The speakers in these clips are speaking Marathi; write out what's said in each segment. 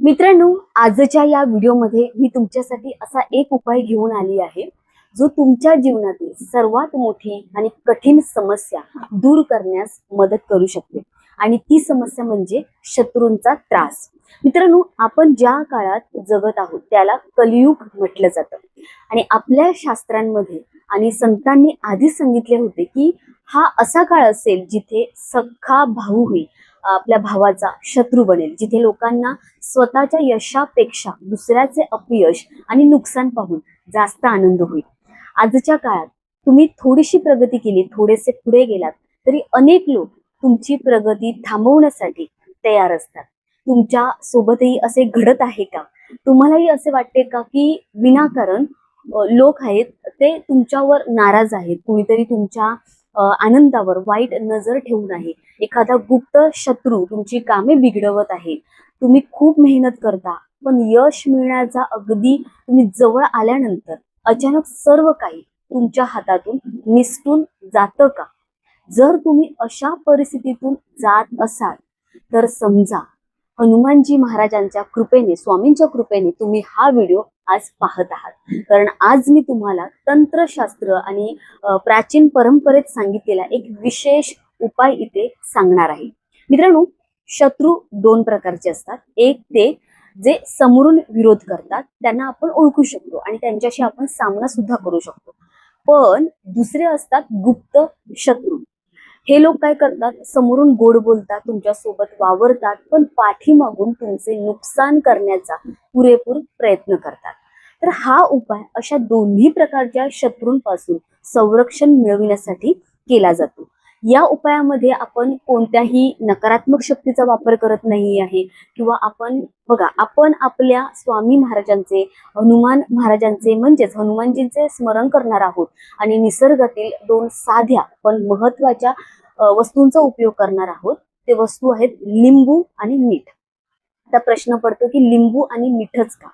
मित्रांनो, आजच्या या व्हिडिओमध्ये मी तुमच्यासाठी असा एक उपाय घेऊन आली आहे जो तुमच्या जीवनातील सर्वात मोठी आणि कठीण समस्या दूर करण्यास मदत करू शकते। आणि ती समस्या म्हणजे शत्रूंचा त्रास। मित्रांनो, आपण ज्या काळात जगत आहोत त्याला कलियुग म्हटलं जातं आणि आपल्या शास्त्रांमध्ये आणि संतांनी आधी सांगितले होते की हा असा काळ असेल जिथे सख्खा भाऊही आपल्या भावाचा शत्रू बनेल, जिथे लोकांना स्वतःच्या यशापेक्षा दुसऱ्याचे अपयश आणि नुकसान पाहून जास्त आनंद होईल। आजच्या काळात तुम्ही थोडीशी प्रगती केली, थोडेसे पुढे गेलात तरी अनेक लोक तुमची प्रगती थांबवण्यासाठी तयार असतात। तुमच्या सोबतही असे घडत आहे का? तुम्हालाही असे वाटते का की विनाकारण लोक आहेत ते तुमच्यावर नाराज आहेत, कुणीतरी तुमच्या आनंदावर वाईट नजर ठेवून आहे, एखादा गुप्त शत्रू तुमची कामे बिघडवत आहे, तुम्ही खूप मेहनत करता पण यश मिळण्याचा अगदी तुम्ही जवळ आल्यानंतर अचानक सर्व काही तुमच्या हातातून निसटून जातं का? जर तुम्ही अशा परिस्थितीतून जात असाल तर समजा हनुमानजी महाराजांच्या कृपेने, स्वामींच्या कृपेने तुम्ही हा व्हिडिओ आज पाहत आहात, कारण आज मी तुम्हाला तंत्रशास्त्र आणि प्राचीन परंपरेत सांगितलेला एक विशेष उपाय इथे सांगणार आहे। मित्रांनो, शत्रू दोन प्रकारचे असतात। एक ते जे समोरून विरोध करतात त्यांना आपण ओळखू शकतो आणि त्यांच्याशी आपण सामना सुद्धा करू शकतो, पण दुसरे असतात गुप्त शत्रू। हे लोक काय करतात? समोरून गोड बोलतात, तुमच्या सोबत वावरतात, पण पाठीमागून तुमचे नुकसान करण्याचा पुरेपूर प्रयत्न करतात। तर हा उपाय अशा दोन्ही प्रकारच्या शत्रूंपासून संरक्षण मिळविण्यासाठी केला जातो। या उपायामध्ये आपण कोणत्याही नकारात्मक शक्तीचा वापर करत नाही आहे, किंवा आपण बघा, आपण आपल्या स्वामी महाराजांचे, हनुमान महाराजांचे म्हणजेच हनुमानजींचे स्मरण करणार आहोत आणि निसर्गातील दोन साध्या पण महत्वाच्या वस्तूंचा उपयोग करणार आहोत। ते वस्तू आहेत लिंबू आणि मीठ। आता प्रश्न पडतो की लिंबू आणि मीठच का?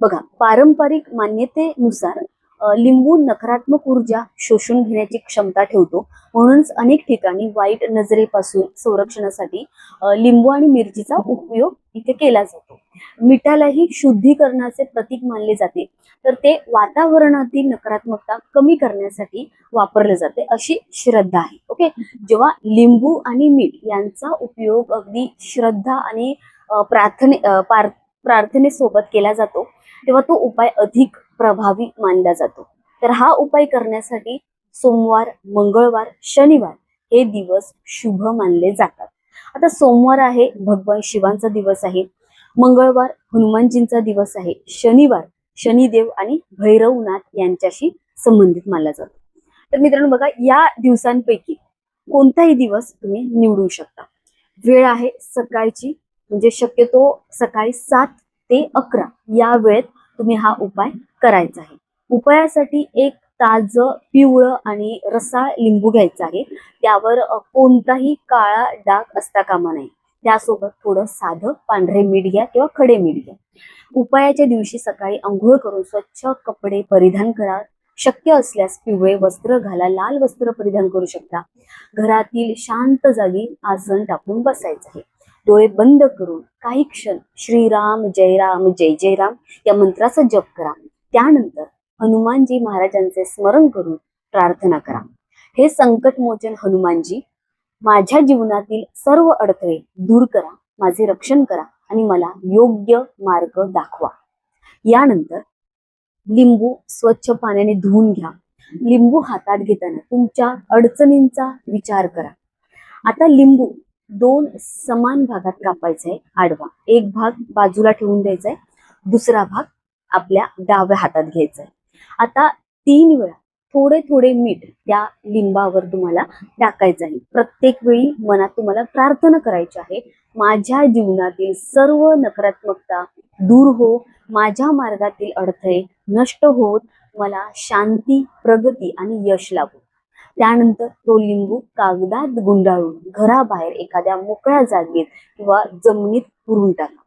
बघा, पारंपरिक मान्यतेनुसार लिंबू नकारात्मक ऊर्जा शोषून घेण्याची क्षमता ठेवतो, म्हणूनच अनेक ठिकाणी वाईट नजरेपासून संरक्षणासाठी लिंबू आणि मिरचीचा उपयोग इथे केला जातो। मिठालाही शुद्धीकरणाचे प्रतीक मानले जाते, तर ते वातावरणातील नकारात्मकता कमी करण्यासाठी वापरले जाते अशी श्रद्धा आहे। ओके, जेव्हा लिंबू आणि मीठ यांचा उपयोग अगदी श्रद्धा आणि प्रार्थनेसोबत केला जातो तेव्हा तो उपाय अधिक प्रभावी मानला जातो। तर हा उपाय करण्यासाठी सोमवार, मंगळवार, शनिवार हे दिवस शुभ मानले जातात। आता सोमवार आहे भगवान शिवांचा दिवस आहे, मंगळवार हनुमानजींचा दिवस आहे, शनिवार शनिदेव आणि भैरवनाथ यांच्याशी संबंधित मानला जातो। तर मित्रांनो बघा, या दिवसांपैकी कोणताही दिवस तुम्ही निवडू शकता। वेळ आहे सकाळची, म्हणजे शक्यतो सकाळी 7 ते 11 या वेळेत तुम्ही हा उपाय करायचा आहे। उपायासाठी एक ताजं पिवळं आणि रसाळ लिंबू घ्यायचं आहे, त्यावर कोणताही काळा डाग असता कामा नये। त्यासोबत थोडं साधं पांढरे मीठ घ्या किंवा खडे मीठ घ्या। उपायाच्या दिवशी सकाळी अंघोळ करून स्वच्छ कपडे परिधान करा, शक्य असल्यास पिवळे वस्त्र घाला, लाल वस्त्र परिधान करू शकता। घरातील शांत जागी आसन टाकून बसायचं आहे। डोळे बंद करून काही क्षण श्रीराम जय राम जय जय राम या मंत्राचा जप करा। त्यानंतर हनुमानजी महाराजांचे स्मरण करून प्रार्थना करा। हे संकटमोचन हनुमानजी, माझ्या जीवनातील सर्व अडथळे दूर करा, माझे रक्षण करा आणि मला योग्य मार्ग दाखवा। यानंतर लिंबू स्वच्छ पाण्याने धुवून घ्या। लिंबू हातात घेताना तुमच्या अडचणींचा विचार करा। आता लिंबू 2 समान भागात कापायचा आहे, आडवा। एक भाग बाजूला ठेवून द्यायचा आहे, दुसरा भाग आपल्या डाव्या हातात घ्यायचा आहे। आता 3 वेळा थोडे थोडे मीठ त्या लिंबावर तुम्हाला टाकायचं आहे। प्रत्येक वेळी मनात तुम्हाला प्रार्थना करायची आहे, माझ्या जीवनातील सर्व नकारात्मकता दूर हो, माझ्या मार्गातील अडथळे नष्ट होत, मला शांती, प्रगती आणि यश लाभो। त्यानंतर तो लिंबू कागदात गुंडाळून घराबाहेर एखाद्या मोकळ्या जागेत किंवा जमिनीत पुरून टाका।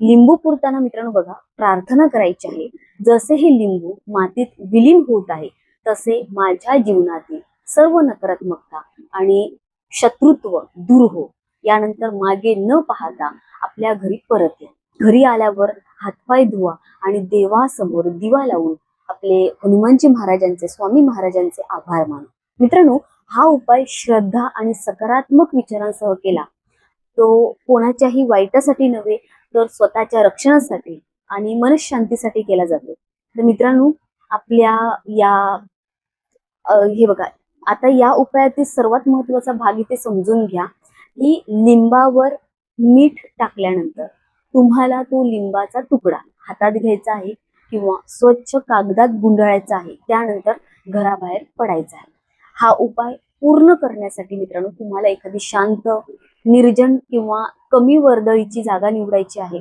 लिंबू पुरताना मित्रांनो बघा, प्रार्थना करायची आहे, जसे हे लिंबू मातीत विलीन होत आहे तसे माझ्या जीवनातील सर्व नकारात्मकता आणि शत्रुत्व दूर हो। यानंतर मागे न पाहता आपल्या घरी परत या। घरी आल्यावर हातपाय धुवा आणि देवासमोर दिवा लावून आपले हनुमानजी महाराजांचे, स्वामी महाराजांचे आभार माना. मित्रांनो, हा उपाय श्रद्धा आणि सकारात्मक विचारांसह केला तो कोणाच्याही वाईटासाठी नव्हे तर स्वतःच्या रक्षणासाठी आणि मनशांतीसाठी केला जातो. तर मित्रांनो, आपल्या या हे बघा, आता या उपायातील सर्वात महत्वाचा भाग इथे समजून घ्या की लिंबावर मीठ टाकल्यानंतर तुम्हाला तो लिंबाचा तुकडा हातात घ्यायचा आहे किंवा स्वच्छ कागदात गुंडाळायचा आहे. त्यानंतर घराबाहेर पडायचा आहे. हा उपाय पूर्ण करण्यासाठी मित्रांनो तुम्हाला एखादी शांत, निर्जन किंवा कमी वर्दळीची जागा निवडायची आहे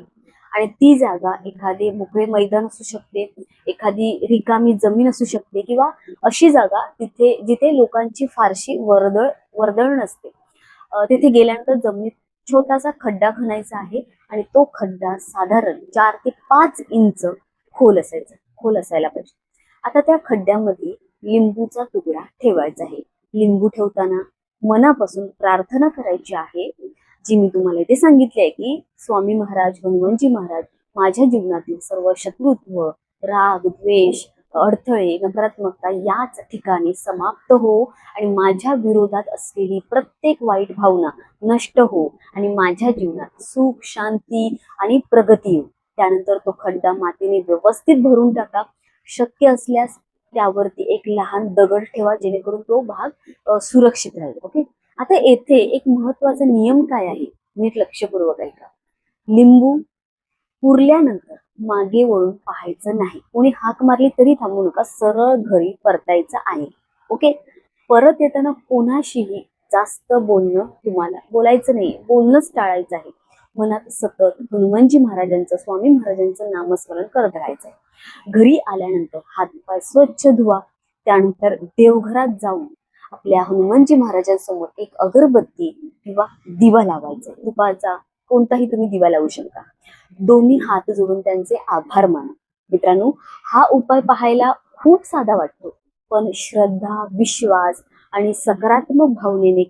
आणि ती जागा एखादे मोकळे मैदान असू शकते, एखादी रिकामी जमीन असू शकते किंवा अशी जागा जिथे लोकांची फारशी वर्दळ नसते. तिथे गेल्यानंतर जमिनीत छोटासा खड्डा खणायचा आहे आणि तो खड्डा साधारण 4 ते 5 इंच खोल असायला पाहिजे. आता त्या खड्ड्यामध्ये लिंबूचा तुकडा ठेवायचा आहे. लिंबू ठेवताना मनापासून प्रार्थना करायची आहे, जी मी तुम्हाला इथे सांगितली आहे की स्वामी महाराज, हनुमानजी महाराज माझ्या जीवनातील सर्व शत्रुत्व, राग, द्वेष, अडथळे, नकारात्मकता याच ठिकाणी समाप्त हो आणि माझ्या विरोधात असलेली प्रत्येक वाईट भावना नष्ट हो आणि माझ्या जीवनात सुख, शांती आणि प्रगती हो. त्यानंतर तो खड्डा मातीने व्यवस्थित भरून टाका. शक्य असल्यास त्यावरती एक लहान दगड ठेवा जेणेकरून तो भाग सुरक्षित राहील. ओके. आता येथे एक महत्वाचा नियम काय आहे, नीट लक्षपूर्वक ऐका. लिंबू पुरल्यानंतर मागे वळून पाहायचं नाही. कोणी हाक मारली तरी थांबू नका, सरळ घरी परतायचं आहे. ओके. परत येताना कोणाशीही जास्त तुम्हाला बोलायचं नाही, बोलणंच टाळायचं आहे. मनात सतत हनुमानजी महाराजांचं, स्वामी महाराजांचं नामस्मरण करत राहायचं आहे. घरी आल्यानंतर हातपाय स्वच्छ धुवा. त्यानंतर देवघरात जाऊन आपल्या हनुमानजी महाराजांसमोर एक अगरबत्ती किंवा दिवा लावायचा. तुपाचा कोणताही तुम्ही दिवा लावू शकता. दोन्ही हात जोडून त्यांचे आभार माना. मित्रांनो, हा उपाय पाहायला खूप साधा वाटतो, पण श्रद्धा, विश्वास आणि सकारात्मक भावनेने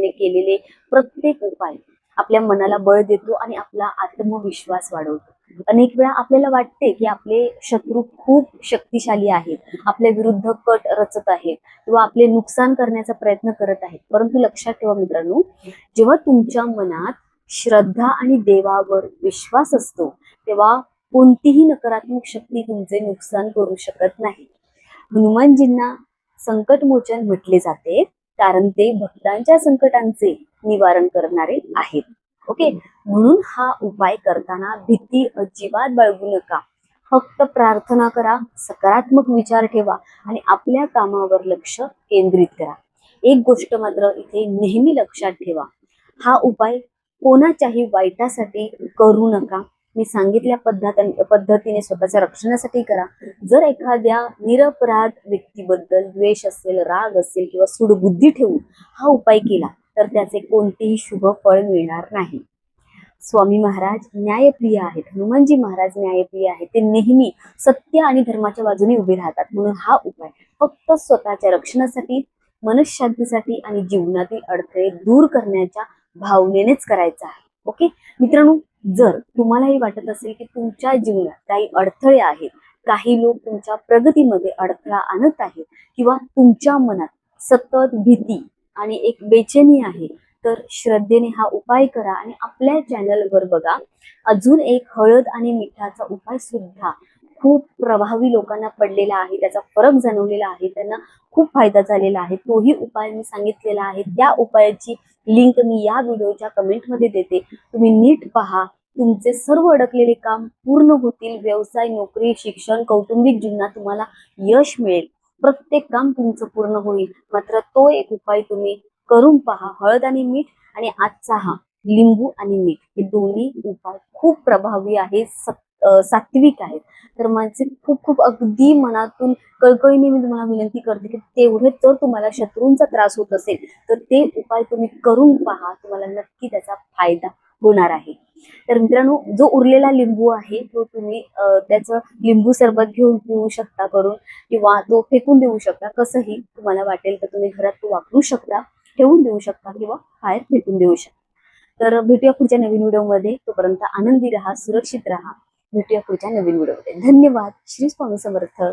केलेले प्रत्येक उपाय आपल्या मनाला बळ देतो आणि आपला आत्मविश्वास वाढवतो. अनेक वेळा आपल्याला वाटते की आपले शत्रू खूप शक्तिशाली आहेत, आपल्या विरुद्ध कट रचत आहेत किंवा आपले नुकसान करण्याचा प्रयत्न करत आहेत. परंतु लक्षात ठेवा मित्रांनो, जेव्हा तुमच्या मनात श्रद्धा आणि देवावर विश्वास असतो तेव्हा कोणतीही नकारात्मक शक्ती तुमचे नुकसान करू शकत नाही. हनुमानजींना संकटमोचन म्हटले जाते कारण ते भक्तांच्या संकटांचे निवारण करणारे आहेत. ओके. म्हणून हा उपाय करताना भीती अजिबात बाळगू नका. फक्त प्रार्थना करा, सकारात्मक विचार ठेवा आणि आपल्या कामावर लक्ष केंद्रित करा. एक गोष्ट मात्र इथे नेहमी लक्षात ठेवा, हा उपाय कोणाच्याही वाईटासाठी करू नका. मी सांगितल्या पद्धतीने स्वतःच्या रक्षणासाठी करा. जर एखाद्या निरपराध व्यक्तीबद्दल द्वेष असेल, राग असेल किंवा सूडबुद्धी ठेवून हा उपाय केला तर त्याचे कोणतेही शुभ फळ मिळणार नाही. स्वामी महाराज न्यायप्रिय आहेत, हनुमानजी महाराज न्यायप्रिय आहेत. ते नेहमी सत्य आणि धर्माच्या बाजूने उभे राहतात. म्हणून हा उपाय फक्त स्वतःच्या रक्षणासाठी, मनशांतीसाठी आणि जीवनातील अडथळे दूर करण्याच्या भावनेनेच करायचा आहे. ओके मित्रांनो, जर तुम्हालाही वाटत असेल की तुमच्या जीवनात काही अडथळे आहेत, काही लोक तुमच्या प्रगतीमध्ये अडथळा आणत आहेत किंवा तुमच्या मनात सतत भीती आणि एक बेचैनी आहे, तर श्रद्धेने हा उपाय करा आणि आपल्या चॅनलवर बघा अजून एक हळद आणि मिठाचा उपाय सुद्धा खूप प्रभावी लोकांना पडलेला आहे, त्याचा फरक जाणवलेला आहे, त्यांना खूप फायदा झालेला आहे. तोही उपाय मी सांगितलेला आहे. त्या उपायाची लिंक मी या व्हिडिओच्या कमेंटमध्ये देते. तुम्ही नीट पहा, तुमचे सर्व अडकलेले काम पूर्ण होतील. व्यवसाय, नोकरी, शिक्षण, कौटुंबिक जीवनात तुम्हाला यश मिळेल. प्रत्येक काम तुमचं पूर्ण होईल. मात्र तो एक उपाय तुम्ही करून पहा. हळद आणि मीठ आणि आजचा हा लिंबू आणि मीठ हे दोन्ही उपाय खूप प्रभावी आहेत, सात्विक आहेत. तर माझे खूप खूप अगदी मनातून कळकळीने मी तुम्हाला विनंती करते की तेवढे जर तुम्हाला शत्रूंचा त्रास होत असेल तर ते उपाय तुम्ही करून पहा, तुम्हाला नक्की त्याचा फायदा होणार आहे. तर मित्रांनो, जो उरलेला लिंबू आहे तो तुम्ही त्याचं लिंबू सरबत घेऊन पिऊ शकता करून, किंवा तो फेकून देऊ शकता. कसंही तुम्हाला वाटेल तर तुम्ही घरात तो वापरू शकता, ठेवून देऊ शकता किंवा बाहेर फेकून देऊ शकता. तर भेटूया पुढच्या नवीन व्हिडिओमध्ये. तोपर्यंत आनंदी राहा, सुरक्षित राहा. भेटूया पुढच्या नवीन व्हिडिओमध्ये. धन्यवाद. श्री स्वामी समर्थ.